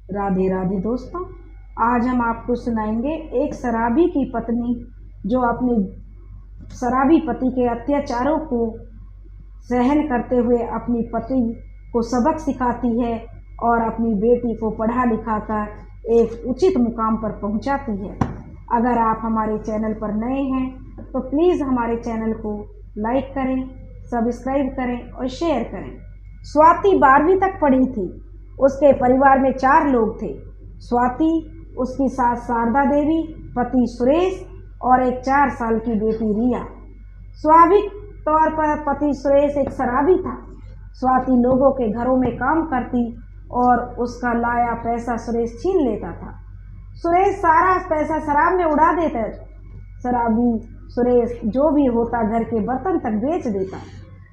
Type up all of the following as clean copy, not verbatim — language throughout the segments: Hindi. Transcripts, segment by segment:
राधे राधे दोस्तों। आज हम आपको सुनाएंगे एक शराबी की पत्नी जो अपने शराबी पति के अत्याचारों को सहन करते हुए अपनी पति को सबक सिखाती है और अपनी बेटी को पढ़ा लिखा कर एक उचित मुकाम पर पहुंचाती है। अगर आप हमारे चैनल पर नए हैं तो प्लीज़ हमारे चैनल को लाइक करें, सब्सक्राइब करें और शेयर करें। स्वाति 12वीं तक पढ़ी थी। उसके परिवार में 4 लोग थे। स्वाति, उसकी सास शारदा देवी, पति सुरेश और एक 4 साल की बेटी रिया। स्वाभाविक तौर पर पति सुरेश एक शराबी था। स्वाति लोगों के घरों में काम करती और उसका लाया पैसा सुरेश छीन लेता था। सुरेश सारा पैसा शराब में उड़ा देता। शराबी सुरेश जो भी होता घर के बर्तन तक बेच देता,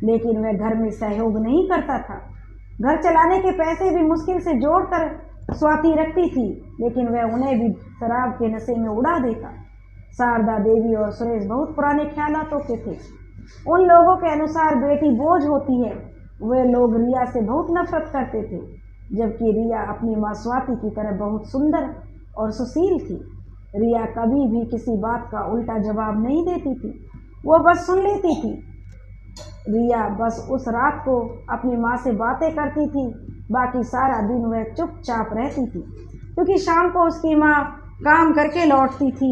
लेकिन वह घर में सहयोग नहीं करता था। घर चलाने के पैसे भी मुश्किल से जोड़कर स्वाति रखती थी, लेकिन वह उन्हें भी शराब के नशे में उड़ा देता। शारदा देवी और सुरेश बहुत पुराने ख्यालातों के थे। उन लोगों के अनुसार बेटी बोझ होती है। वे लोग रिया से बहुत नफरत करते थे, जबकि रिया अपनी माँ स्वाति की तरह बहुत सुंदर और सुशील थी। रिया कभी भी किसी बात का उल्टा जवाब नहीं देती थी, वो बस सुन लेती थी। रिया बस उस रात को अपनी माँ से बातें करती थी, बाकी सारा दिन वह चुपचाप रहती थी, क्योंकि शाम को उसकी माँ काम करके लौटती थी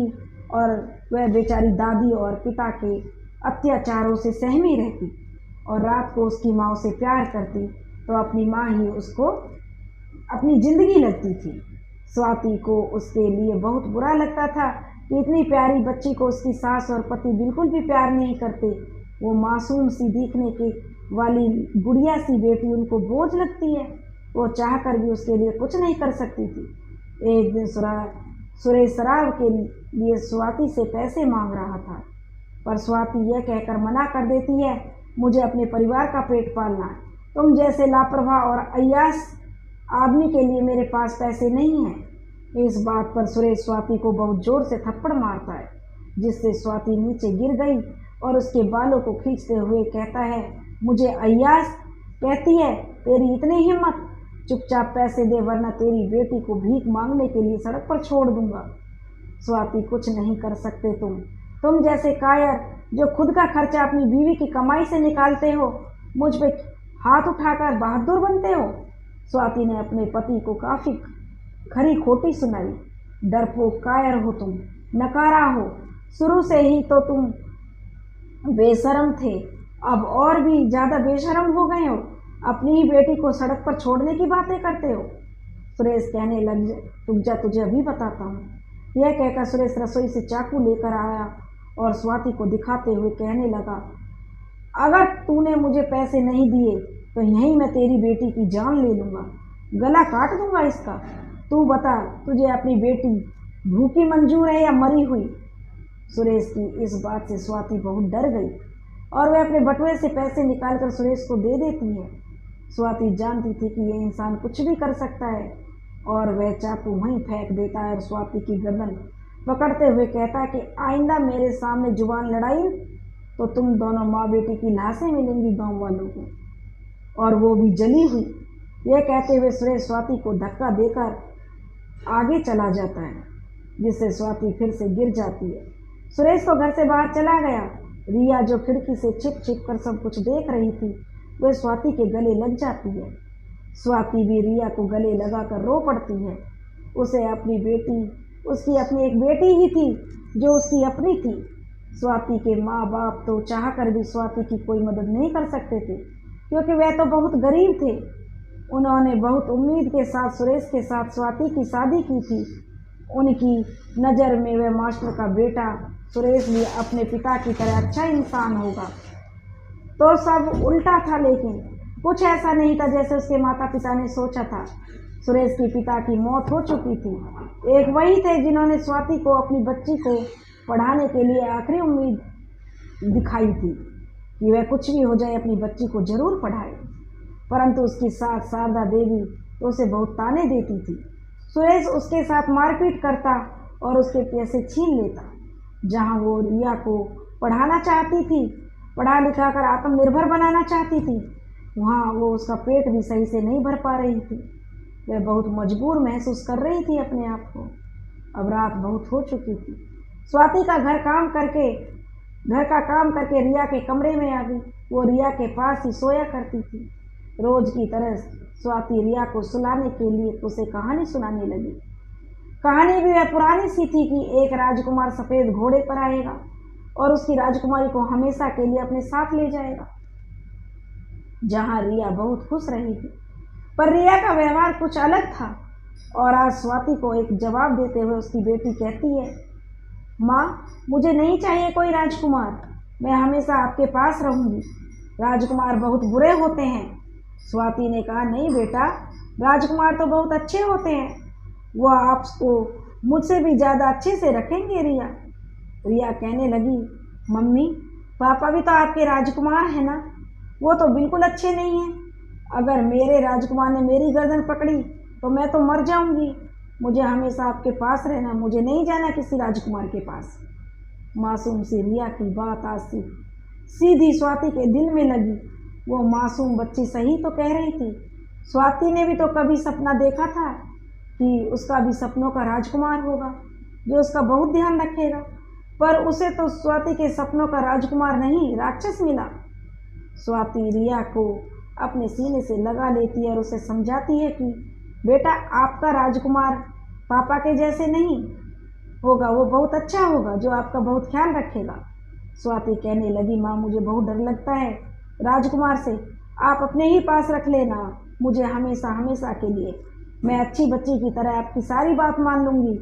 और वह बेचारी दादी और पिता के अत्याचारों से सहमी रहती। और रात को उसकी माँ उसे प्यार करती तो अपनी माँ ही उसको अपनी जिंदगी लगती थी। स्वाति को उसके लिए बहुत बुरा लगता था कि इतनी प्यारी बच्ची को उसकी सास और पति बिल्कुल भी प्यार नहीं करते। वो मासूम सी दिखने की वाली गुड़िया सी बेटी उनको बोझ लगती है। वो चाहकर भी उसके लिए कुछ नहीं कर सकती थी। एक दिन सुरेश शराब के लिए स्वाति से पैसे मांग रहा था, पर स्वाति यह कहकर मना कर देती है, मुझे अपने परिवार का पेट पालना है। तुम जैसे लापरवाह और अय्याश आदमी के लिए मेरे पास पैसे नहीं हैं। इस बात पर सुरेश स्वाति को बहुत जोर से थप्पड़ मारता है, जिससे स्वाति नीचे गिर गई और उसके बालों को खींचते हुए कहता है, मुझे अय्याश कहती है? तेरी इतनी हिम्मत! चुपचाप पैसे दे, वरना तेरी बेटी को भीख मांगने के लिए सड़क पर छोड़ दूंगा। स्वाति, कुछ नहीं कर सकते तुम जैसे कायर जो खुद का खर्चा अपनी बीवी की कमाई से निकालते हो, मुझ पे हाथ उठाकर बहादुर बनते हो। स्वाति ने अपने पति को काफी खरी खोटी सुनाई। डरपोक कायर हो तुम, नकारा हो। शुरू से ही तो तुम बेशरम थे, अब और भी ज्यादा बेशरम हो गए हो। अपनी ही बेटी को सड़क पर छोड़ने की बातें करते हो। सुरेश कहने लग, रुक जा, तुझे अभी बताता हूँ। यह कहकर सुरेश रसोई से चाकू लेकर आया और स्वाति को दिखाते हुए कहने लगा, अगर तूने मुझे पैसे नहीं दिए तो यहीं मैं तेरी बेटी की जान ले लूँगा, गला काट दूंगा इसका। तू बता, तुझे अपनी बेटी भूखी मंजूर है या मरी हुई? सुरेश की इस बात से स्वाति बहुत डर गई और वह अपने बटुए से पैसे निकालकर सुरेश को दे देती है। स्वाति जानती थी कि यह इंसान कुछ भी कर सकता है और वह चाकू वहीं फेंक देता है और स्वाति की गर्दन पकड़ते हुए कहता है कि आइंदा मेरे सामने जुबान लड़ाई तो तुम दोनों माँ बेटी की लाशें मिलेंगी गांव वालों को, और वो भी जली हुई। यह कहते हुए सुरेश स्वाति को धक्का देकर आगे चला जाता है, जिससे स्वाति फिर से गिर जाती है। सुरेश को घर से बाहर चला गया। रिया, जो खिड़की से छिप छिप कर सब कुछ देख रही थी, वह स्वाति के गले लग जाती है। स्वाति भी रिया को गले लगाकर रो पड़ती है। उसे अपनी बेटी, उसकी अपनी एक बेटी ही थी जो उसकी अपनी थी। स्वाति के माँ बाप तो चाहकर भी स्वाति की कोई मदद नहीं कर सकते थे, क्योंकि वह तो बहुत गरीब थे। उन्होंने बहुत उम्मीद के साथ सुरेश के साथ स्वाति की शादी की थी। उनकी नज़र में वह मास्टर का बेटा सुरेश भी अपने पिता की तरह अच्छा इंसान होगा। तो सब उल्टा था, लेकिन कुछ ऐसा नहीं था जैसे उसके माता पिता ने सोचा था। सुरेश के पिता की मौत हो चुकी थी। एक वही थे जिन्होंने स्वाति को अपनी बच्ची को पढ़ाने के लिए आखिरी उम्मीद दिखाई थी कि वह कुछ भी हो जाए अपनी बच्ची को जरूर पढ़ाए। परंतु उसकी सास शारदा देवी तो उसे बहुत ताने देती थी। सुरेश उसके साथ मारपीट करता और उसके पैसे छीन लेता। जहाँ वो रिया को पढ़ाना चाहती थी, पढ़ा लिखा कर आत्मनिर्भर बनाना चाहती थी, वहाँ वो उसका पेट भी सही से नहीं भर पा रही थी। वह बहुत मजबूर महसूस कर रही थी अपने आप को। अब रात बहुत हो चुकी थी। स्वाति का घर का काम करके रिया के कमरे में आ गई। वो रिया के पास ही सोया करती थी। रोज की तरह स्वाति रिया को सुलाने के लिए उसे कहानी सुनाने लगी। कहानी भी वह पुरानी सी थी कि एक राजकुमार सफेद घोड़े पर आएगा और उसकी राजकुमारी को हमेशा के लिए अपने साथ ले जाएगा। जहां रिया बहुत खुश रही थी, पर रिया का व्यवहार कुछ अलग था। और आज स्वाति को एक जवाब देते हुए उसकी बेटी कहती है, माँ, मुझे नहीं चाहिए कोई राजकुमार, मैं हमेशा आपके पास रहूंगी। राजकुमार बहुत बुरे होते हैं। स्वाति ने कहा, नहीं बेटा, राजकुमार तो बहुत अच्छे होते हैं। वो आपको मुझसे भी ज़्यादा अच्छे से रखेंगे। रिया कहने लगी, मम्मी, पापा भी तो आपके राजकुमार हैं ना, वो तो बिल्कुल अच्छे नहीं हैं। अगर मेरे राजकुमार ने मेरी गर्दन पकड़ी तो मैं तो मर जाऊंगी। मुझे हमेशा आपके पास रहना, मुझे नहीं जाना किसी राजकुमार के पास। मासूम सी रिया की बात आज सीधी स्वाति के दिल में लगी। वो मासूम बच्ची सही तो कह रही थी। स्वाति ने भी तो कभी सपना देखा था कि उसका भी सपनों का राजकुमार होगा जो उसका बहुत ध्यान रखेगा, पर उसे तो स्वाति के सपनों का राजकुमार नहीं, राक्षस मिला। स्वाति रिया को अपने सीने से लगा लेती है और उसे समझाती है कि बेटा, आपका राजकुमार पापा के जैसे नहीं होगा, वो बहुत अच्छा होगा जो आपका बहुत ख्याल रखेगा। स्वाति कहने लगी, माँ, मुझे बहुत डर लगता है राजकुमार से, आप अपने ही पास रख लेना मुझे हमेशा हमेशा के लिए। मैं अच्छी बच्ची की तरह आपकी सारी बात मान लूँगी,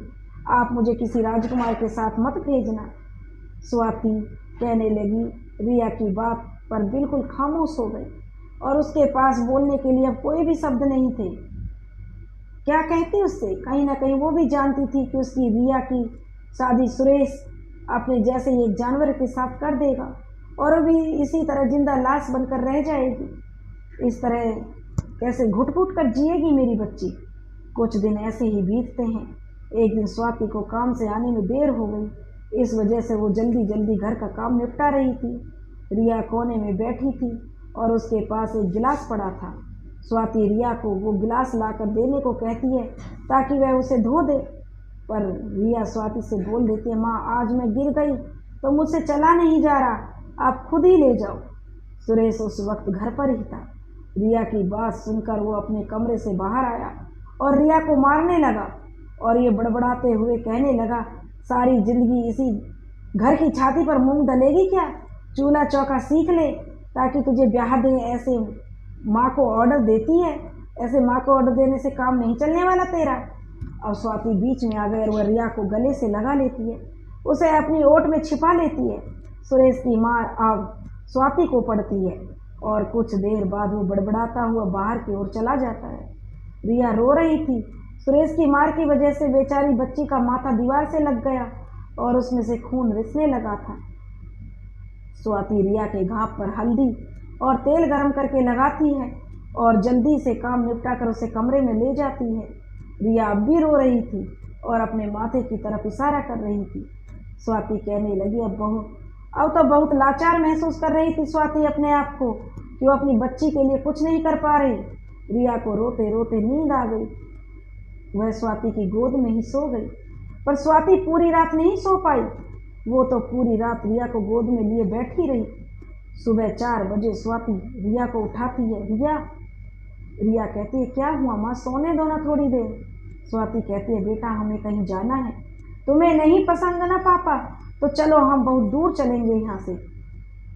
आप मुझे किसी राजकुमार के साथ मत भेजना। स्वाति कहने लगी। रिया की बात पर बिल्कुल खामोश हो गई और उसके पास बोलने के लिए अब कोई भी शब्द नहीं थे। क्या कहती उससे? कहीं ना कहीं वो भी जानती थी कि उसकी रिया की शादी सुरेश अपने जैसे ही एक जानवर के साथ कर देगा और वो भी इसी तरह जिंदा लाश बनकर रह जाएगी। इस तरह कैसे घुट घुट कर जिएगी मेरी बच्ची। कुछ दिन ऐसे ही बीतते हैं। एक दिन स्वाति को काम से आने में देर हो गई, इस वजह से वो जल्दी जल्दी घर का काम निपटा रही थी। रिया कोने में बैठी थी और उसके पास एक गिलास पड़ा था। स्वाति रिया को वो गिलास लाकर देने को कहती है ताकि वह उसे धो दे, पर रिया स्वाति से बोल देती है, माँ, आज मैं गिर गई तो मुझसे चला नहीं जा रहा, आप खुद ही ले जाओ। सुरेश उस वक्त घर पर ही था। रिया की बात सुनकर वो अपने कमरे से बाहर आया और रिया को मारने लगा और ये बड़बड़ाते हुए कहने लगा, सारी जिंदगी इसी घर की छाती पर मूंग दलेगी क्या? चूल्हा चौका सीख ले ताकि तुझे ब्याह दे। ऐसे माँ को ऑर्डर देती है, ऐसे माँ को ऑर्डर देने से काम नहीं चलने वाला तेरा। और स्वाति बीच में आ गई और वह रिया को गले से लगा लेती है, उसे अपनी ओट में छिपा लेती है। सुरेश की मार अब स्वाति को पड़ती है और कुछ देर बाद वो बड़बड़ाता हुआ बाहर की ओर चला जाता है। रिया रो रही थी। सुरेश की मार की वजह से बेचारी बच्ची का माथा दीवार से लग गया और उसमें से खून रिसने लगा था। स्वाति रिया के घाव पर हल्दी और तेल गरम करके लगाती है और जल्दी से काम निपटा कर उसे कमरे में ले जाती है। रिया अब भी रो रही थी और अपने माथे की तरफ इशारा कर रही थी। स्वाति कहने लगी, अब तो बहुत लाचार महसूस कर रही थी स्वाति अपने आप को कि वो अपनी बच्ची के लिए कुछ नहीं कर पा रही। रिया को रोते रोते नींद आ गई। वह स्वाति की गोद में ही सो गई, पर स्वाति पूरी रात नहीं सो पाई। वो तो पूरी रात रिया को गोद में लिए बैठी रही। सुबह 4 बजे स्वाति रिया को उठाती है। रिया कहती है, क्या हुआ माँ, सोने दो ना थोड़ी देर। स्वाति कहती है, बेटा, हमें कहीं जाना है। तुम्हें नहीं पसंद ना पापा, तो चलो हम बहुत दूर चलेंगे यहाँ से।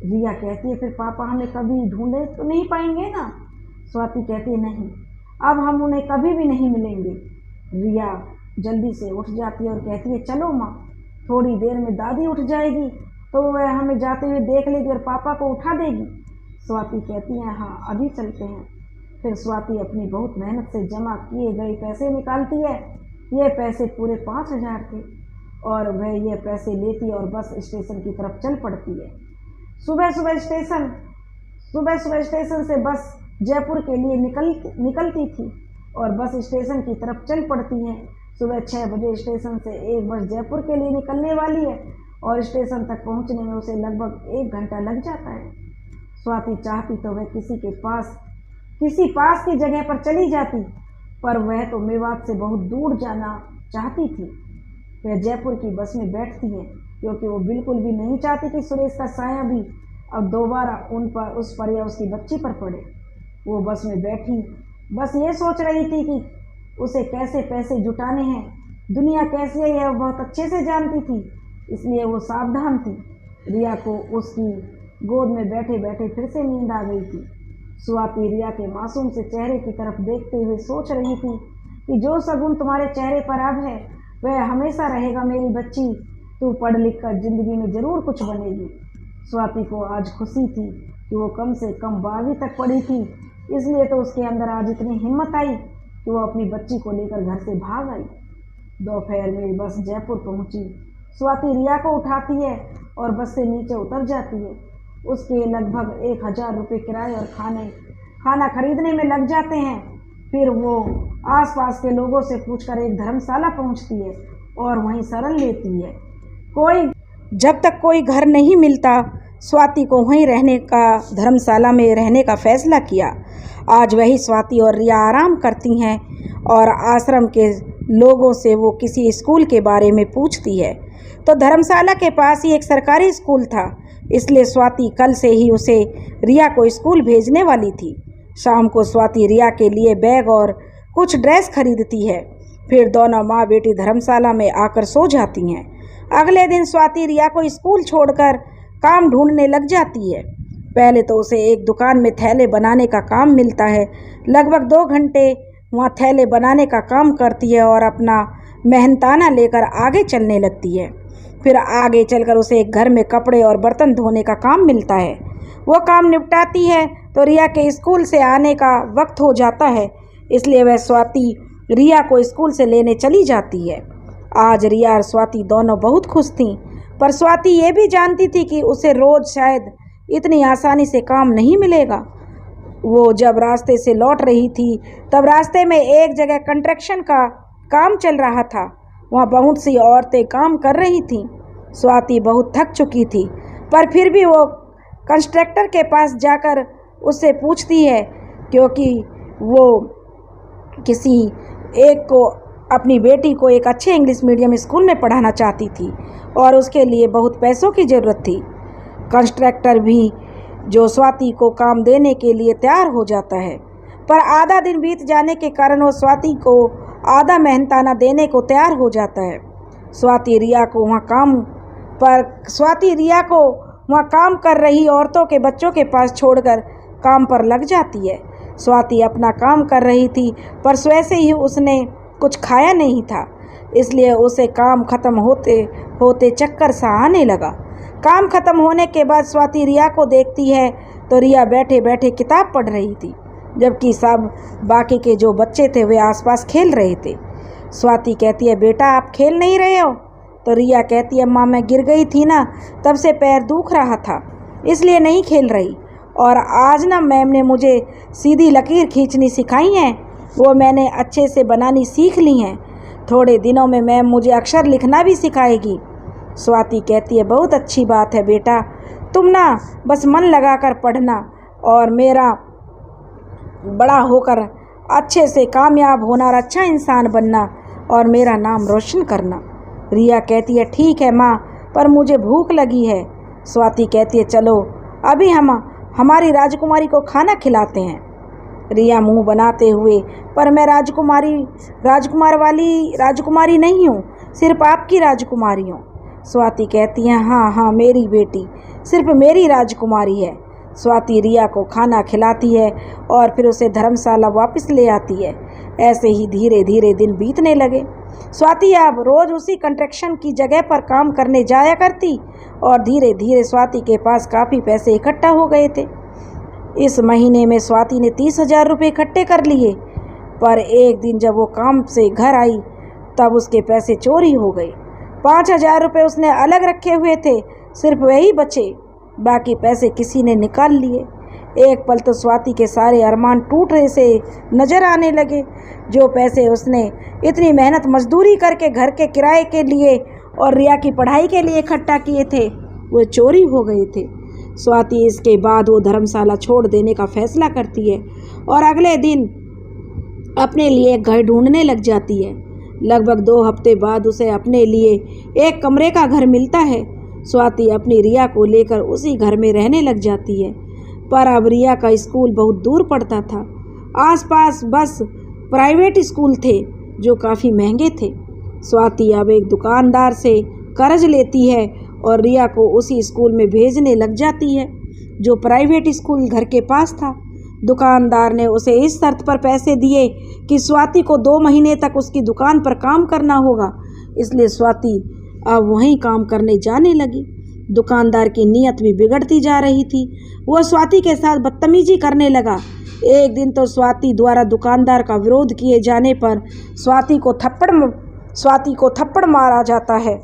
रिया कहती है, फिर पापा हमें कभी ढूंढे तो नहीं पाएंगे ना। स्वाति कहती है, नहीं, अब हम उन्हें कभी भी नहीं मिलेंगे। रिया जल्दी से उठ जाती है और कहती है, चलो माँ, थोड़ी देर में दादी उठ जाएगी तो वह हमें जाते हुए देख लेगी और पापा को उठा देगी। स्वाति कहती है, हाँ, अभी चलते हैं। फिर स्वाति अपनी बहुत मेहनत से जमा किए गए पैसे निकालती है। ये पैसे पूरे 5000 थे और वह ये पैसे लेती और बस स्टेशन की तरफ चल पड़ती है। सुबह सुबह स्टेशन से बस जयपुर के लिए निकलती थी और बस स्टेशन की तरफ चल पड़ती है। सुबह 6 बजे स्टेशन से एक बस जयपुर के लिए निकलने वाली है और स्टेशन तक पहुंचने में उसे लगभग 1 घंटा लग जाता है। स्वाति चाहती तो वह किसी पास की जगह पर चली जाती, पर वह तो मेवात से बहुत दूर जाना चाहती थी। वह जयपुर की बस में बैठती है क्योंकि वो बिल्कुल भी नहीं चाहती कि सुरेश का साया भी अब दोबारा उस पर या उसकी बच्ची पर पड़े। वो बस में बैठी बस ये सोच रही थी कि उसे कैसे पैसे जुटाने हैं, दुनिया कैसी है यह बहुत अच्छे से जानती थी, इसलिए वो सावधान थी। रिया को उसकी गोद में बैठे बैठे फिर से नींद आ गई थी। स्वाति रिया के मासूम से चेहरे की तरफ देखते हुए सोच रही थी कि जो शगुन तुम्हारे चेहरे पर अब है वह हमेशा रहेगा मेरी बच्ची, तू पढ़ लिख कर जिंदगी में ज़रूर कुछ बनेगी। स्वाति को आज खुशी थी कि वो कम से कम 12वीं तक पढ़ी थी, इसलिए तो उसके अंदर आज इतनी हिम्मत आई कि वो अपनी बच्ची को लेकर घर से भाग आई। दोपहर में बस जयपुर पहुंची। स्वाति रिया को उठाती है और बस से नीचे उतर जाती है। उसके लगभग 1000 रुपये किराए और खाना खरीदने में लग जाते हैं। फिर वो आसपास के लोगों से पूछकर एक धर्मशाला पहुंचती है और वहीं शरण लेती है। जब तक कोई घर नहीं मिलता, स्वाति को वहीं धर्मशाला में रहने का फैसला किया। आज वही स्वाति और रिया आराम करती हैं और आश्रम के लोगों से वो किसी स्कूल के बारे में पूछती है तो धर्मशाला के पास ही एक सरकारी स्कूल था, इसलिए स्वाति कल से ही उसे रिया को स्कूल भेजने वाली थी। शाम को स्वाति रिया के लिए बैग और कुछ ड्रेस खरीदती है। फिर दोनों माँ बेटी धर्मशाला में आकर सो जाती हैं। अगले दिन स्वाति रिया को स्कूल छोड़कर काम ढूंढने लग जाती है। पहले तो उसे एक दुकान में थैले बनाने का काम मिलता है। लगभग 2 घंटे वहाँ थैले बनाने का काम करती है और अपना मेहनताना लेकर आगे चलने लगती है। फिर आगे चलकर उसे एक घर में कपड़े और बर्तन धोने का काम मिलता है। वो काम निपटाती है तो रिया के स्कूल से आने का वक्त हो जाता है, इसलिए वह स्वाति रिया को स्कूल से लेने चली जाती है। आज रिया और स्वाति दोनों बहुत खुश थीं, पर स्वाति ये भी जानती थी कि उसे रोज़ शायद इतनी आसानी से काम नहीं मिलेगा। वो जब रास्ते से लौट रही थी तब रास्ते में एक जगह कंस्ट्रक्शन का काम चल रहा था। वहाँ बहुत सी औरतें काम कर रही थीं। स्वाति बहुत थक चुकी थी, पर फिर भी वो कंस्ट्रक्टर के पास जाकर उससे पूछती है, क्योंकि वो किसी एक को अपनी बेटी को एक अच्छे इंग्लिश मीडियम स्कूल में पढ़ाना चाहती थी और उसके लिए बहुत पैसों की ज़रूरत थी। कंस्ट्रक्टर भी जो स्वाति को काम देने के लिए तैयार हो जाता है, पर आधा दिन बीत जाने के कारण वो स्वाति को आधा मेहनताना देने को तैयार हो जाता है। स्वाति रिया को वहाँ काम कर रही औरतों के बच्चों के पास छोड़कर काम पर लग जाती है। स्वाति अपना काम कर रही थी, पर वैसे ही उसने कुछ खाया नहीं था, इसलिए उसे काम खत्म होते होते चक्कर सा आने लगा। काम खत्म होने के बाद स्वाति रिया को देखती है तो रिया बैठे बैठे किताब पढ़ रही थी, जबकि सब बाकी के जो बच्चे थे वे आसपास खेल रहे थे। स्वाति कहती है, बेटा आप खेल नहीं रहे हो? तो रिया कहती है, माँ मैं गिर गई थी ना, तब से पैर दुख रहा था, इसलिए नहीं खेल रही। और आज ना मैम ने मुझे सीधी लकीर खींचनी सिखाई है, वो मैंने अच्छे से बनानी सीख ली हैं। थोड़े दिनों में मैम मुझे अक्षर लिखना भी सिखाएगी। स्वाति कहती है, बहुत अच्छी बात है बेटा, तुम ना बस मन लगाकर पढ़ना और मेरा बड़ा होकर अच्छे से कामयाब होना और अच्छा इंसान बनना और मेरा नाम रोशन करना। रिया कहती है, ठीक है माँ, पर मुझे भूख लगी है। स्वाति कहती है, चलो अभी हम हमारी राजकुमारी को खाना खिलाते हैं। रिया मुंह बनाते हुए, पर मैं राजकुमारी नहीं हूँ, सिर्फ आपकी राजकुमारी हूँ। स्वाति कहती है, हाँ मेरी बेटी सिर्फ मेरी राजकुमारी है। स्वाति रिया को खाना खिलाती है और फिर उसे धर्मशाला वापस ले आती है। ऐसे ही धीरे धीरे दिन बीतने लगे। स्वाति अब रोज़ उसी कंस्ट्रक्शन की जगह पर काम करने जाया करती और धीरे धीरे स्वाति के पास काफ़ी पैसे इकट्ठा हो गए थे। इस महीने में स्वाति ने 30,000 रुपये इकट्ठे कर लिए, पर एक दिन जब वो काम से घर आई तब उसके पैसे चोरी हो गए। 5,000 रुपये उसने अलग रखे हुए थे, सिर्फ वही बचे, बाकी पैसे किसी ने निकाल लिए। एक पल तो स्वाति के सारे अरमान टूटने से नज़र आने लगे। जो पैसे उसने इतनी मेहनत मजदूरी करके घर के किराए के लिए और रिया की पढ़ाई के लिए इकट्ठा किए थे वो चोरी हो गए थे। स्वाति इसके बाद वो धर्मशाला छोड़ देने का फैसला करती है और अगले दिन अपने लिए एक घर ढूंढने लग जाती है। लगभग 2 हफ्ते बाद उसे अपने लिए एक कमरे का घर मिलता है। स्वाति अपनी रिया को लेकर उसी घर में रहने लग जाती है। पर अब रिया का स्कूल बहुत दूर पड़ता था। आसपास बस प्राइवेट स्कूल थे जो काफ़ी महंगे थे। स्वाति अब एक दुकानदार से कर्ज लेती है और रिया को उसी स्कूल में भेजने लग जाती है जो प्राइवेट स्कूल घर के पास था। दुकानदार ने उसे इस शर्त पर पैसे दिए कि स्वाति को 2 महीने तक उसकी दुकान पर काम करना होगा। इसलिए स्वाति अब वहीं काम करने जाने लगी। दुकानदार की नीयत भी बिगड़ती जा रही थी। वह स्वाति के साथ बदतमीजी करने लगा। एक दिन तो स्वाति द्वारा दुकानदार का विरोध किए जाने पर स्वाति को थप्पड़ मारा जाता है।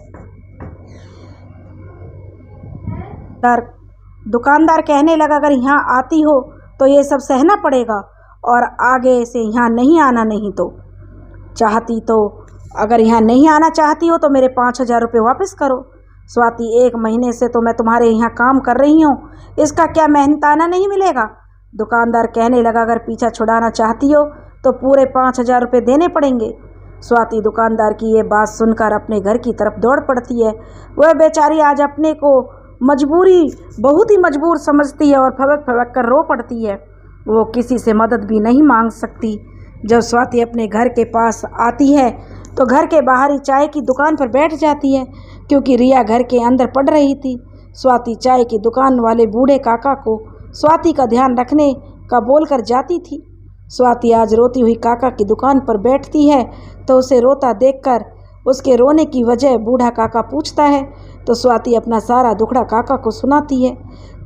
दुकानदार कहने लगा, अगर यहाँ आती हो तो ये सब सहना पड़ेगा और आगे से यहाँ नहीं आना, नहीं तो अगर यहाँ नहीं आना चाहती हो तो मेरे 5,000 रुपये वापस करो। स्वाति 1 महीने से तो मैं तुम्हारे यहाँ काम कर रही हूँ, इसका क्या मेहनताना नहीं मिलेगा? दुकानदार कहने लगा, अगर पीछा छुड़ाना चाहती हो तो पूरे 5,000 रुपये देने पड़ेंगे। स्वाति दुकानदार की ये बात सुनकर अपने घर की तरफ दौड़ पड़ती है। वह बेचारी आज अपने को बहुत ही मजबूर समझती है और फबक फबक कर रो पड़ती है। वो किसी से मदद भी नहीं मांग सकती। जब स्वाति अपने घर के पास आती है तो घर के बाहर ही चाय की दुकान पर बैठ जाती है, क्योंकि रिया घर के अंदर पड़ रही थी। स्वाति चाय की दुकान वाले बूढ़े काका को स्वाति का ध्यान रखने का बोलकर जाती थी। स्वाति आज रोती हुई काका की दुकान पर बैठती है तो उसे रोता देखकर उसके रोने की वजह बूढ़ा काका पूछता है तो स्वाति अपना सारा दुखड़ा काका को सुनाती है।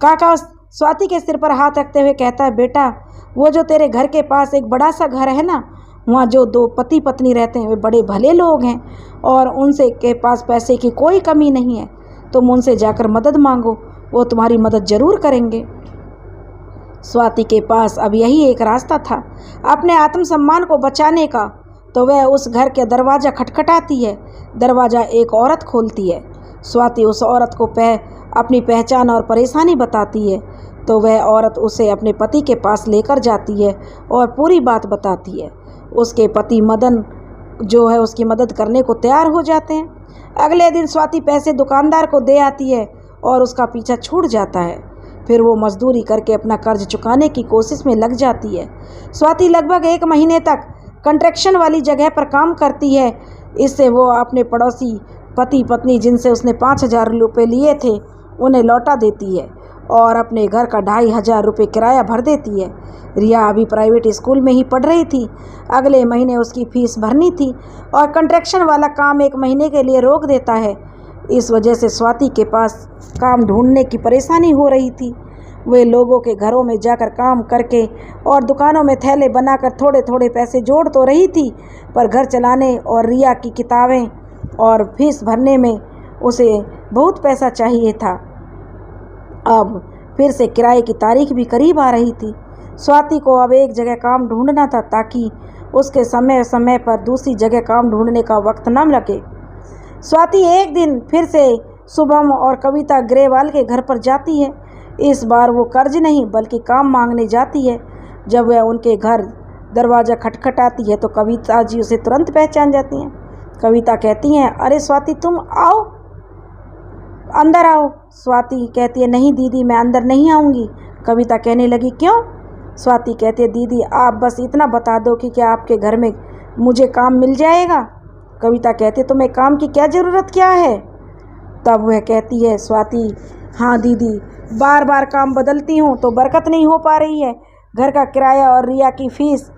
काका स्वाति के सिर पर हाथ रखते हुए कहता है, बेटा, वो जो तेरे घर के पास एक बड़ा सा घर है ना, वहाँ जो 2 पति पत्नी रहते हैं वे बड़े भले लोग हैं और उनसे के पास पैसे की कोई कमी नहीं है। तुम उनसे जाकर मदद मांगो, वो तुम्हारी मदद ज़रूर करेंगे। स्वाति के पास अब यही एक रास्ता था अपने आत्मसम्मान को बचाने का। तो वह उस घर के दरवाज़ा खटखटाती है। दरवाज़ा एक औरत खोलती है। स्वाति उस औरत को अपनी पहचान और परेशानी बताती है तो वह औरत उसे अपने पति के पास लेकर जाती है और पूरी बात बताती है। उसके पति मदन जो है उसकी मदद करने को तैयार हो जाते हैं। अगले दिन स्वाति पैसे दुकानदार को दे आती है और उसका पीछा छूट जाता है। फिर वो मजदूरी करके अपना कर्ज चुकाने की कोशिश में लग जाती है। स्वाति लगभग 1 महीने तक कंस्ट्रक्शन वाली जगह पर काम करती है। इससे वो अपने पड़ोसी पति पत्नी जिनसे उसने 5,000 रुपये लिए थे उन्हें लौटा देती है और अपने घर का 2,500 रुपये किराया भर देती है। रिया अभी प्राइवेट स्कूल में ही पढ़ रही थी। अगले महीने उसकी फीस भरनी थी और कंस्ट्रक्शन वाला काम 1 महीने के लिए रोक देता है। इस वजह से स्वाति के पास काम ढूंढने की परेशानी हो रही थी। वे लोगों के घरों में जाकर काम करके और दुकानों में थैले बनाकर थोड़े थोड़े पैसे जोड़ तो रही थी, पर घर चलाने और रिया की किताबें और फीस भरने में उसे बहुत पैसा चाहिए था। अब फिर से किराए की तारीख भी करीब आ रही थी। स्वाति को अब एक जगह काम ढूंढना था ताकि उसके समय समय पर दूसरी जगह काम ढूंढने का वक्त न लगे। स्वाति एक दिन फिर से शुभम और कविता ग्रेवाल के घर पर जाती है। इस बार वो कर्ज नहीं बल्कि काम मांगने जाती है। जब वह उनके घर दरवाज़ा खटखटाती है तो कविता जी उसे तुरंत पहचान जाती हैं। कविता कहती हैं, अरे स्वाति, तुम आओ, अंदर आओ। स्वाति कहती है, नहीं दीदी, मैं अंदर नहीं आऊँगी। कविता कहने लगी, क्यों? स्वाति कहती है, दीदी आप बस इतना बता दो कि क्या आपके घर में मुझे काम मिल जाएगा। कविता कहती है, तुम्हें काम की क्या ज़रूरत क्या है? तब वह कहती है, स्वाति, हाँ दीदी, बार बार काम बदलती हूँ तो बरकत नहीं हो पा रही है। घर का किराया और रिया की फीस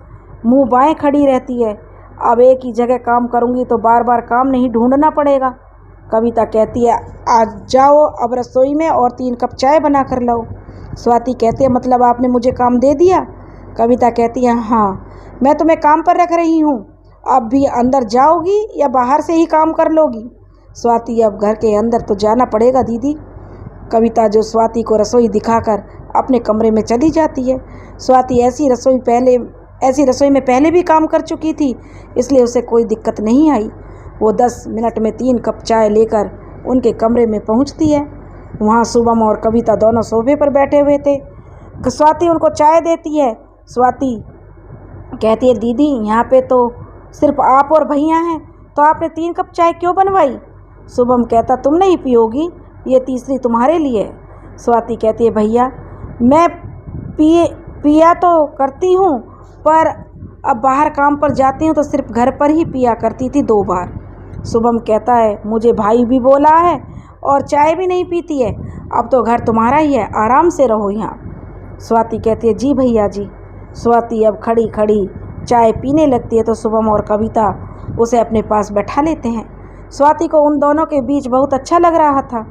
मुँह बाएं खड़ी रहती है। अब एक ही जगह काम करूँगी तो बार बार काम नहीं ढूंढना पड़ेगा। कविता कहती है, आज जाओ अब रसोई में और 3 कप चाय बना कर लाओ। स्वाति कहती है, मतलब आपने मुझे काम दे दिया? कविता कहती है, हाँ, मैं तुम्हें काम पर रख रही हूँ। अब भी अंदर जाओगी या बाहर से ही काम कर लोगी? स्वाति, अब घर के अंदर तो जाना पड़ेगा दीदी। कविता जो स्वाति को रसोई दिखाकर अपने कमरे में चली जाती है। स्वाति ऐसी रसोई में पहले भी काम कर चुकी थी, इसलिए उसे कोई दिक्कत नहीं आई। वो 10 मिनट में 3 कप चाय लेकर उनके कमरे में पहुंचती है। वहाँ शुभम और कविता दोनों सोफे पर बैठे हुए थे। स्वाति उनको चाय देती है। स्वाति कहती है दीदी यहाँ पे तो सिर्फ आप और भैया हैं, तो आपने 3 कप चाय क्यों बनवाई? शुभम कहता तुम नहीं पियोगी, ये तीसरी तुम्हारे लिए है। स्वाति कहती है भैया मैं पिया तो करती हूँ, पर अब बाहर काम पर जाती हूँ तो सिर्फ घर पर ही पिया करती थी 2 बार। शुभम कहता है मुझे भाई भी बोला है और चाय भी नहीं पीती है, अब तो घर तुम्हारा ही है, आराम से रहो यहाँ। स्वाति कहती है जी भैया जी। स्वाति अब खड़ी खड़ी चाय पीने लगती है तो शुभम और कविता उसे अपने पास बैठा लेते हैं। स्वाति को उन दोनों के बीच बहुत अच्छा लग रहा था।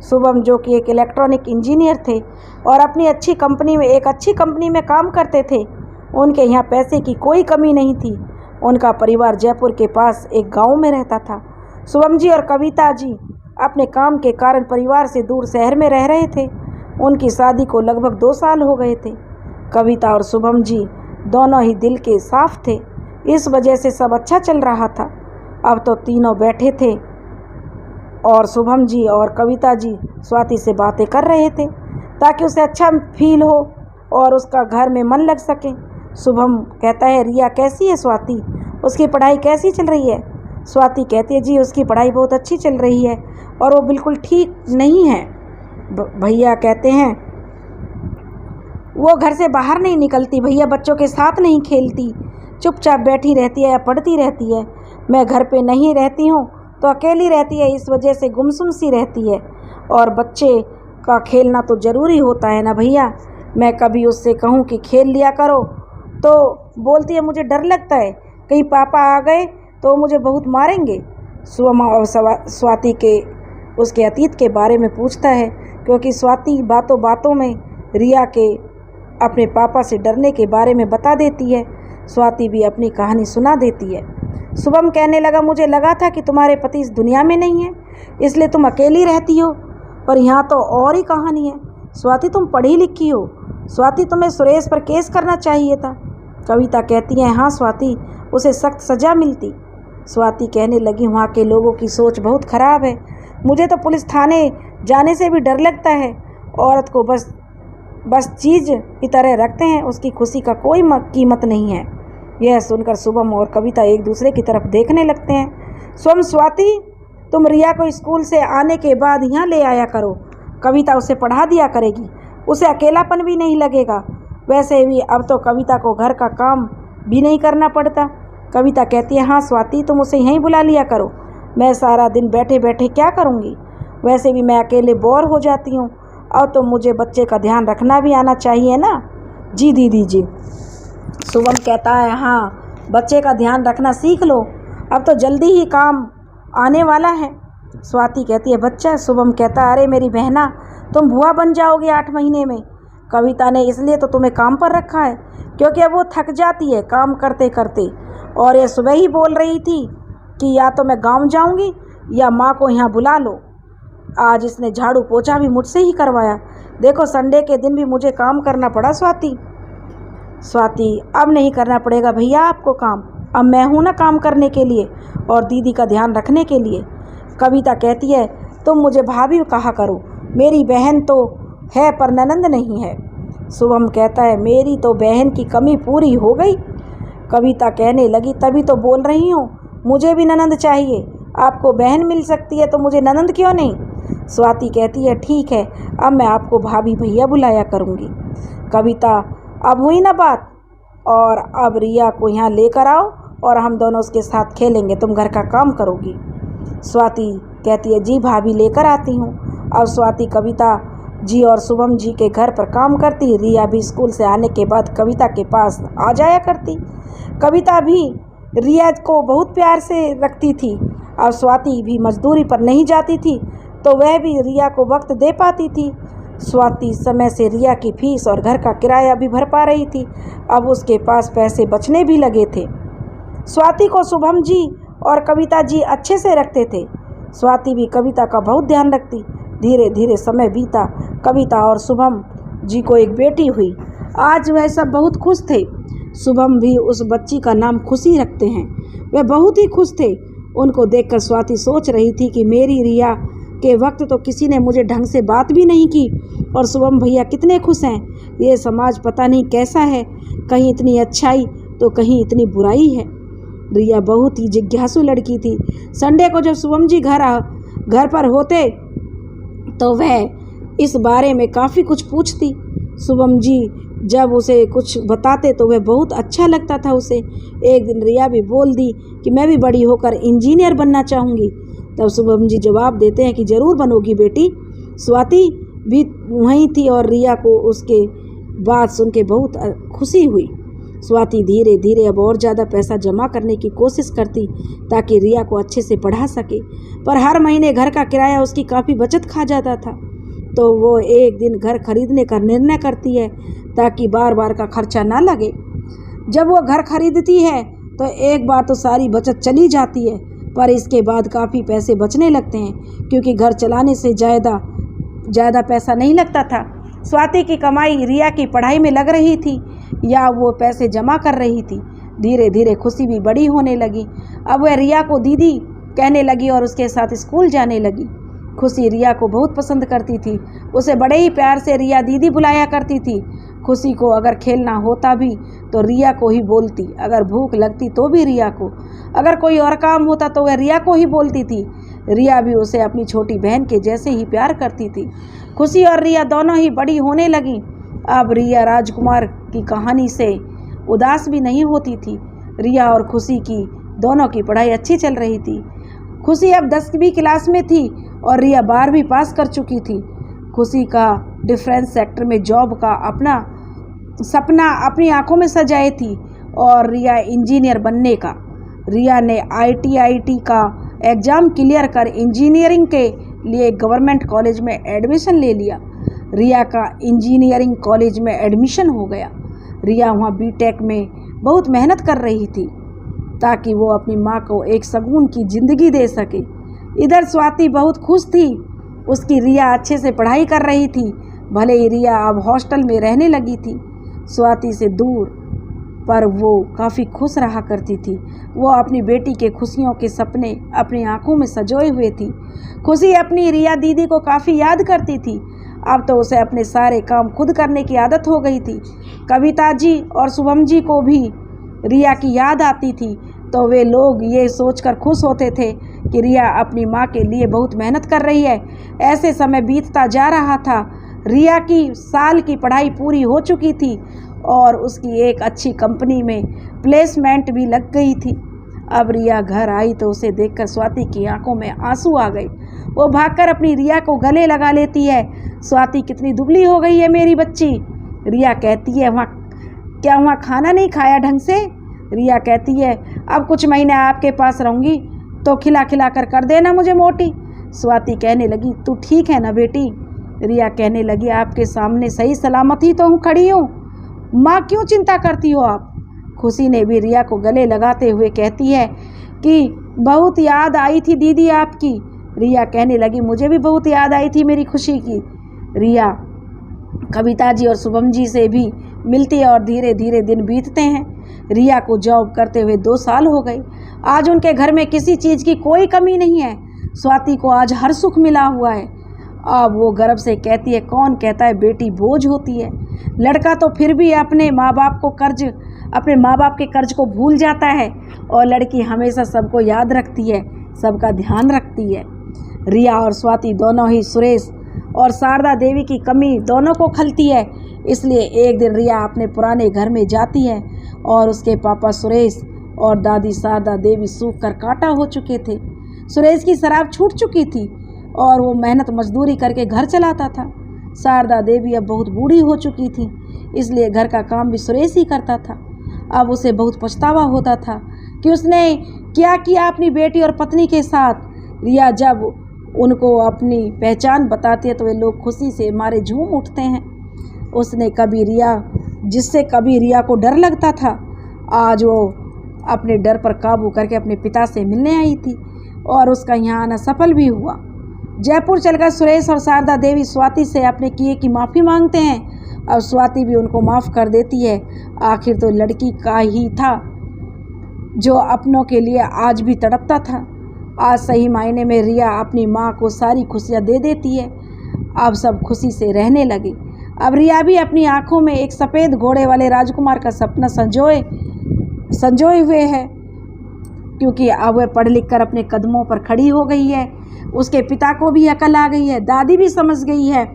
शुभम जो कि एक इलेक्ट्रॉनिक इंजीनियर थे और अपनी एक अच्छी कंपनी में काम करते थे, उनके यहाँ पैसे की कोई कमी नहीं थी। उनका परिवार जयपुर के पास एक गांव में रहता था। शुभम जी और कविता जी अपने काम के कारण परिवार से दूर शहर में रह रहे थे। उनकी शादी को लगभग 2 साल हो गए थे। कविता और शुभम जी दोनों ही दिल के साफ थे, इस वजह से सब अच्छा चल रहा था। अब तो तीनों बैठे थे और शुभम जी और कविता जी स्वाति से बातें कर रहे थे ताकि उसे अच्छा फील हो और उसका घर में मन लग सके। शुभम कहता है रिया कैसी है स्वाति, उसकी पढ़ाई कैसी चल रही है? स्वाति कहती है जी उसकी पढ़ाई बहुत अच्छी चल रही है और वो बिल्कुल ठीक नहीं है। भैया कहते हैं वो घर से बाहर नहीं निकलती, भैया बच्चों के साथ नहीं खेलती, चुपचाप बैठी रहती है या पढ़ती रहती है। मैं घर पे नहीं रहती हूँ तो अकेली रहती है, इस वजह से गुमसुम सी रहती है। और बच्चे का खेलना तो ज़रूरी होता है ना भैया। मैं कभी उससे कहूँ कि खेल लिया करो तो बोलती है मुझे डर लगता है, कहीं पापा आ गए तो मुझे बहुत मारेंगे। सुमा और स्वाति के उसके अतीत के बारे में पूछता है, क्योंकि स्वाति बातों बातों में रिया के अपने पापा से डरने के बारे में बता देती है। स्वाति भी अपनी कहानी सुना देती है। शुभम कहने लगा मुझे लगा था कि तुम्हारे पति इस दुनिया में नहीं है, इसलिए तुम अकेली रहती हो, पर यहाँ तो और ही कहानी है। स्वाति तुम पढ़ी लिखी हो, स्वाति तुम्हें सुरेश पर केस करना चाहिए था। कविता कहती है हाँ स्वाति, उसे सख्त सज़ा मिलती। स्वाति कहने लगी वहाँ के लोगों की सोच बहुत ख़राब है, मुझे तो पुलिस थाने जाने से भी डर लगता है। औरत को बस चीज़ की तरह रखते हैं, उसकी खुशी का कोई कीमत नहीं है। यह सुनकर शुभम और कविता एक दूसरे की तरफ देखने लगते हैं। स्वाति तुम रिया को स्कूल से आने के बाद यहाँ ले आया करो, कविता उसे पढ़ा दिया करेगी, उसे अकेलापन भी नहीं लगेगा। वैसे भी अब तो कविता को घर का काम भी नहीं करना पड़ता। कविता कहती है हाँ स्वाति तुम उसे यहीं बुला लिया करो, मैं सारा दिन बैठे बैठे क्या करूँगी, वैसे भी मैं अकेले बोर हो जाती हूँ, और तो मुझे बच्चे का ध्यान रखना भी आना चाहिए ना। जी दीदी जी। शुभम कहता है हाँ बच्चे का ध्यान रखना सीख लो, अब तो जल्दी ही काम आने वाला है। स्वाति कहती है बच्चा। शुभम कहता अरे मेरी बहना तुम बुआ बन जाओगे 8 महीने में। कविता ने इसलिए तो तुम्हें काम पर रखा है क्योंकि अब वो थक जाती है काम करते करते, और ये सुबह ही बोल रही थी कि या तो मैं गांव जाऊंगी या माँ को यहाँ बुला लो। आज इसने झाड़ू पोछा भी मुझसे ही करवाया, देखो संडे के दिन भी मुझे काम करना पड़ा। स्वाति अब नहीं करना पड़ेगा भैया आपको काम, अब मैं हूँ ना काम करने के लिए और दीदी का ध्यान रखने के लिए। कविता कहती है तुम मुझे भाभी कहा करो, मेरी बहन तो है पर ननंद नहीं है। शुभम कहता है मेरी तो बहन की कमी पूरी हो गई। कविता कहने लगी तभी तो बोल रही हूँ, मुझे भी ननंद चाहिए, आपको बहन मिल सकती है तो मुझे ननंद क्यों नहीं। स्वाति कहती है ठीक है, अब मैं आपको भाभी भैया बुलाया करूँगी। कविता अब हुई ना बात, और अब रिया को यहाँ लेकर आओ और हम दोनों उसके साथ खेलेंगे, तुम घर का काम करोगी। स्वाति कहती है जी भाभी लेकर आती हूँ। अब स्वाति कविता जी और शुभम जी के घर पर काम करती। रिया भी स्कूल से आने के बाद कविता के पास आ जाया करती। कविता भी रिया को बहुत प्यार से रखती थी। अब स्वाति भी मजदूरी पर नहीं जाती थी तो वह भी रिया को वक्त दे पाती थी। स्वाति समय से रिया की फीस और घर का किराया भी भर पा रही थी, अब उसके पास पैसे बचने भी लगे थे। स्वाति को शुभम जी और कविता जी अच्छे से रखते थे। स्वाति भी कविता का बहुत ध्यान रखती। धीरे धीरे समय बीता, कविता और शुभम जी को एक बेटी हुई। आज वह सब बहुत खुश थे। शुभम भी उस बच्ची का नाम खुशी रखते हैं। वह बहुत ही खुश थे। उनको देखकर स्वाति सोच रही थी कि मेरी रिया के वक्त तो किसी ने मुझे ढंग से बात भी नहीं की, और शुभम भैया कितने खुश हैं। ये समाज पता नहीं कैसा है, कहीं इतनी अच्छाई तो कहीं इतनी बुराई है। रिया बहुत ही जिज्ञासु लड़की थी। संडे को जब शुभम जी घर पर होते तो वह इस बारे में काफ़ी कुछ पूछती। शुभम जी जब उसे कुछ बताते तो वह बहुत अच्छा लगता था उसे। एक दिन रिया भी बोल दी कि मैं भी बड़ी होकर इंजीनियर बनना चाहूँगी। तब शुभम जी जवाब देते हैं कि ज़रूर बनोगी बेटी। स्वाति भी वहीं थी और रिया को उसके बात सुन के बहुत खुशी हुई। स्वाति धीरे धीरे अब और ज़्यादा पैसा जमा करने की कोशिश करती ताकि रिया को अच्छे से पढ़ा सके, पर हर महीने घर का किराया उसकी काफ़ी बचत खा जाता था। तो वो एक दिन घर खरीदने का निर्णय करती है ताकि बार बार का खर्चा ना लगे। जब वो घर खरीदती है तो एक बार तो सारी बचत चली जाती है, पर इसके बाद काफ़ी पैसे बचने लगते हैं क्योंकि घर चलाने से ज़्यादा पैसा नहीं लगता था। स्वाति की कमाई रिया की पढ़ाई में लग रही थी या वो पैसे जमा कर रही थी। धीरे धीरे खुशी भी बड़ी होने लगी। अब वह रिया को दीदी कहने लगी और उसके साथ स्कूल जाने लगी। खुशी रिया को बहुत पसंद करती थी। उसे बड़े ही प्यार से रिया दीदी बुलाया करती थी। खुशी को अगर खेलना होता भी तो रिया को ही बोलती, अगर भूख लगती तो भी रिया को, अगर कोई और काम होता तो वह रिया को ही बोलती थी। रिया भी उसे अपनी छोटी बहन के जैसे ही प्यार करती थी। खुशी और रिया दोनों ही बड़ी होने लगी। अब रिया राजकुमार की कहानी से उदास भी नहीं होती थी। रिया और खुशी की दोनों की पढ़ाई अच्छी चल रही थी। खुशी अब 10वीं क्लास में थी और रिया 12वीं पास कर चुकी थी। खुशी का डिफेंस सेक्टर में जॉब का अपना सपना अपनी आंखों में सजाए थी और रिया इंजीनियर बनने का। रिया ने IIT का एग्ज़ाम क्लियर कर इंजीनियरिंग के लिए गवर्नमेंट कॉलेज में एडमिशन ले लिया। रिया का इंजीनियरिंग कॉलेज में एडमिशन हो गया। रिया वहाँ BTech में बहुत मेहनत कर रही थी ताकि वो अपनी माँ को एक सुकून की ज़िंदगी दे सके। इधर स्वाति बहुत खुश थी। उसकी रिया अच्छे से पढ़ाई कर रही थी। भले ही रिया अब हॉस्टल में रहने लगी थी स्वाति से दूर, पर वो काफ़ी खुश रहा करती थी। वो अपनी बेटी के खुशियों के सपने अपनी आंखों में सजोए हुए थी। खुशी अपनी रिया दीदी को काफ़ी याद करती थी। अब तो उसे अपने सारे काम खुद करने की आदत हो गई थी। कविता जी और शुभम जी को भी रिया की याद आती थी तो वे लोग ये सोचकर खुश होते थे कि रिया अपनी माँ के लिए बहुत मेहनत कर रही है। ऐसे समय बीतता जा रहा था। रिया की साल की पढ़ाई पूरी हो चुकी थी और उसकी एक अच्छी कंपनी में प्लेसमेंट भी लग गई थी। अब रिया घर आई तो उसे देखकर स्वाति की आंखों में आंसू आ गए। वो भागकर अपनी रिया को गले लगा लेती है। स्वाति कितनी दुबली हो गई है मेरी बच्ची। रिया कहती है वहाँ खाना नहीं खाया ढंग से। रिया कहती है अब कुछ महीने आपके पास रहूँगी तो खिला कर देना मुझे मोटी। स्वाति कहने लगी तू ठीक है ना बेटी। रिया कहने लगी आपके सामने सही सलामत ही तो हूँ खड़ी हूँ, माँ क्यों चिंता करती हो आप। खुशी ने भी रिया को गले लगाते हुए कहती है कि बहुत याद आई थी दीदी आपकी। रिया कहने लगी मुझे भी बहुत याद आई थी मेरी खुशी की। रिया कविता जी और शुभम जी से भी मिलती है और धीरे धीरे दिन बीतते हैं। रिया को जॉब करते हुए 2 साल हो गए। आज उनके घर में किसी चीज़ की कोई कमी नहीं है। स्वाति को आज हर सुख मिला हुआ है। अब वो गर्व से कहती है कौन कहता है बेटी बोझ होती है। लड़का तो फिर भी अपने माँ बाप के कर्ज को भूल जाता है और लड़की हमेशा सबको याद रखती है, सबका ध्यान रखती है। रिया और स्वाति दोनों ही सुरेश और शारदा देवी की कमी दोनों को खलती है। इसलिए एक दिन रिया अपने पुराने घर में जाती है और उसके पापा सुरेश और दादी शारदा देवी सूख कर कांटा हो चुके थे। सुरेश की शराब छूट चुकी थी और वो मेहनत मजदूरी करके घर चलाता था। शारदा देवी अब बहुत बूढ़ी हो चुकी थी, इसलिए घर का काम भी सुरेश ही करता था। अब उसे बहुत पछतावा होता था कि उसने क्या किया अपनी बेटी और पत्नी के साथ। रिया जब उनको अपनी पहचान बताती है तो वे लोग खुशी से मारे झूम उठते हैं। जिससे कभी रिया को डर लगता था, आज वो अपने डर पर काबू करके अपने पिता से मिलने आई थी और उसका यहाँ आना सफल भी हुआ। जयपुर चलकर सुरेश और शारदा देवी स्वाति से अपने किए की माफ़ी मांगते हैं। अब स्वाति भी उनको माफ़ कर देती है। आखिर तो लड़की का ही था जो अपनों के लिए आज भी तड़पता था। आज सही मायने में रिया अपनी माँ को सारी खुशियाँ दे देती है। अब सब खुशी से रहने लगे। अब रिया भी अपनी आंखों में एक सफ़ेद घोड़े वाले राजकुमार का सपना संजोए संजोए हुए है, क्योंकि अब वह पढ़ लिख कर अपने कदमों पर खड़ी हो गई है। उसके पिता को भी अकल आ गई है, दादी भी समझ गई है,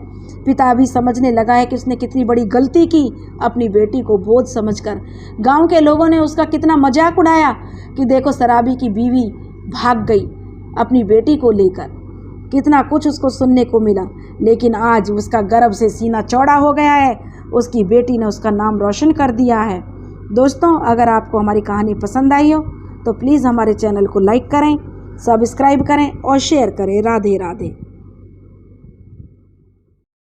पिता भी समझने लगा है कि उसने कितनी बड़ी गलती की अपनी बेटी को बोझ समझकर। गांव के लोगों ने उसका कितना मजाक उड़ाया कि देखो शराबी की बीवी भाग गई अपनी बेटी को लेकर, कितना कुछ उसको सुनने को मिला। लेकिन आज उसका गर्व से सीना चौड़ा हो गया है, उसकी बेटी ने उसका नाम रोशन कर दिया है। दोस्तों, अगर आपको हमारी कहानी पसंद आई हो तो प्लीज़ हमारे चैनल को लाइक करें, सब्सक्राइब करें और शेयर करें। राधे राधे।